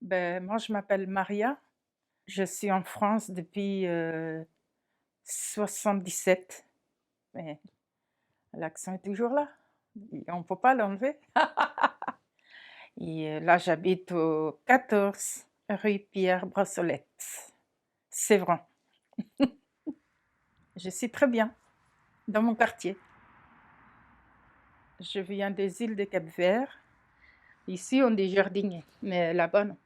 Ben, moi, je m'appelle Maria. Je suis en France depuis 77. Mais l'accent est toujours là. On ne peut pas l'enlever. Et là, j'habite au 14 rue Pierre Brossolette, Sévran. Je suis très bien dans mon quartier. Je viens des îles de Cap-Vert. Ici, on dit jardinier, mais là-bas, non.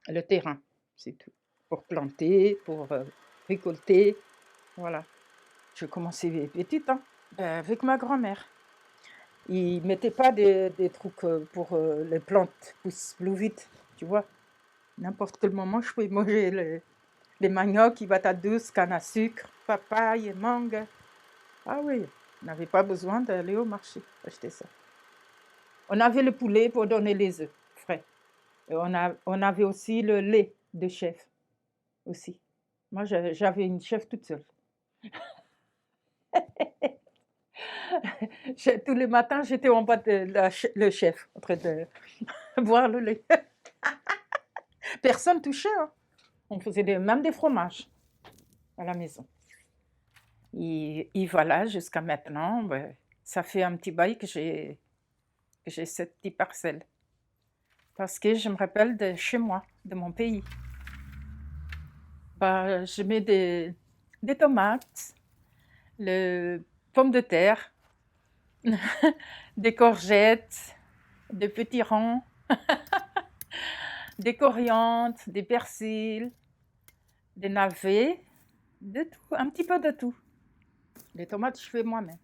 Le terrain, c'est tout. Pour planter, pour récolter, voilà. Je commençais petite, hein, avec ma grand-mère. Ils mettaient pas des trucs pour les plantes poussent plus vite, tu vois. N'importe quel moment, je pouvais manger les maniocs, batates douces, canne à sucre, papaye, mangue. Ah oui, on n'avait pas besoin d'aller au marché acheter ça. On avait le poulet pour donner les œufs frais. Et on avait aussi le lait de chèvre aussi. Moi, j'avais une chèvre toute seule. Tous les matins, j'étais en bas de le chef, en train de boire le lait. Personne touchait, hein. On faisait même des fromages à la maison. Et voilà, jusqu'à maintenant, ben, ça fait un petit bail que j'ai cette petite parcelle. Parce que je me rappelle de chez moi, de mon pays. Bah, je mets des tomates, les pommes de terre, des courgettes, des petits ronds, des coriandres, des persils, des navets, de tout, un petit peu de tout. Les tomates, je fais moi-même.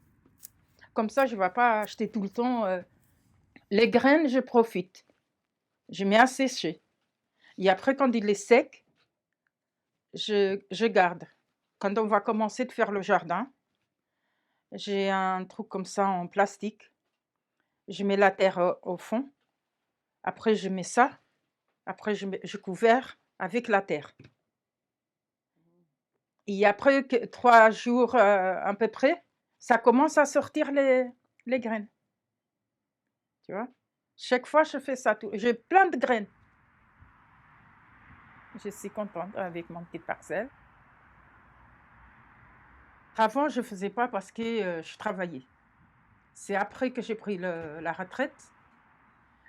Comme ça, je ne vais pas acheter tout le temps. Les graines, je profite. Je mets à sécher. Et après, quand il est sec, je garde. Quand on va commencer de faire le jardin, j'ai un truc comme ça en plastique. Je mets la terre au fond. Après, je mets ça. Après, je couvert avec la terre. Et après 3 jours à peu près, ça commence à sortir les graines. Tu vois? Chaque fois, je fais ça. J'ai plein de graines. Je suis contente avec mon petit parcelle. Avant, je ne faisais pas parce que je travaillais. C'est après que j'ai pris la retraite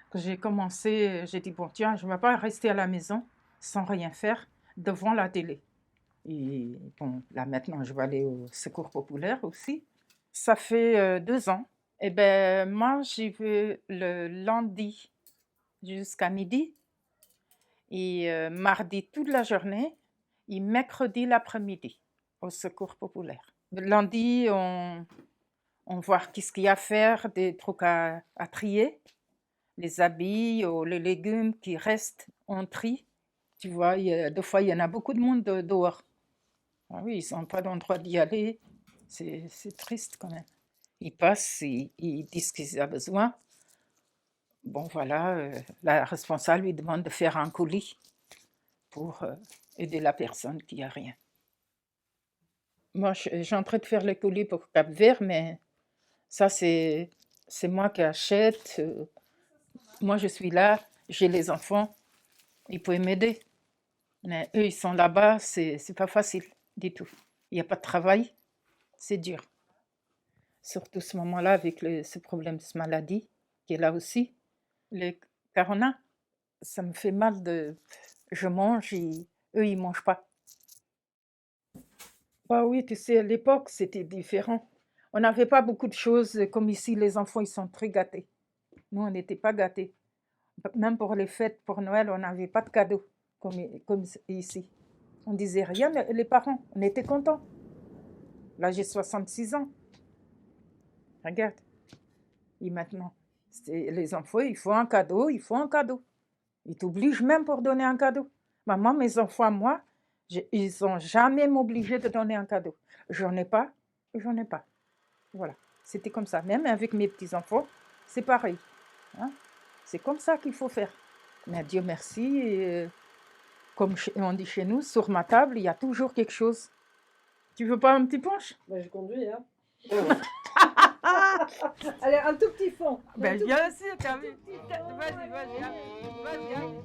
que j'ai commencé. J'ai dit, bon, tiens, je ne vais pas rester à la maison sans rien faire devant la télé. Et bon, là maintenant, je vais aller au Secours populaire aussi. Ça fait 2 ans. Eh bien, moi, j'y vais le lundi jusqu'à midi et mardi toute la journée et mercredi l'après-midi au Secours populaire. Le lundi, on voit qu'est-ce qu'il y a à faire, des trucs à trier, les habits ou les légumes qui restent, on trie. Tu vois, des fois, il y en a beaucoup de monde dehors. Ah oui, ils n'ont pas d'endroit d'y aller. C'est triste quand même. Ils passent, ils disent qu'ils ont besoin. Bon, voilà, la responsable lui demande de faire un colis pour aider la personne qui a rien. Moi, j'ai en train de faire le colis pour Cap-Vert, mais ça, c'est moi qui achète. Moi, je suis là, j'ai les enfants, ils peuvent m'aider. Mais eux, ils sont là-bas, c'est pas facile du tout. Il n'y a pas de travail, c'est dur. Surtout ce moment-là avec ce problème, cette maladie qui est là aussi. Le corona, ça me fait mal de... Je mange et eux, ils mangent pas. Ah oui, tu sais, à l'époque, c'était différent. On n'avait pas beaucoup de choses comme ici, les enfants, ils sont très gâtés. Nous, on n'était pas gâtés. Même pour les fêtes, pour Noël, on n'avait pas de cadeaux comme ici. On disait rien, mais les parents, on était contents. Là, j'ai 66 ans. Regarde. Et maintenant, les enfants, il faut un cadeau, il faut un cadeau. Ils t'obligent même pour donner un cadeau. Maman, mes enfants, moi, ils n'ont jamais m'obligé de donner un cadeau. J'en ai pas, j'en ai pas. Voilà. C'était comme ça. Même avec mes petits-enfants, c'est pareil. Hein. C'est comme ça qu'il faut faire. Mais Dieu merci, comme on dit chez nous, sur ma table, il y a toujours quelque chose. Tu veux pas un petit punch? Ben, je conduis, hein. Allez, un tout petit fond. Ben, bien sûr, t'as vu. Vas-y, vas-y, hein. Vas-y, hein.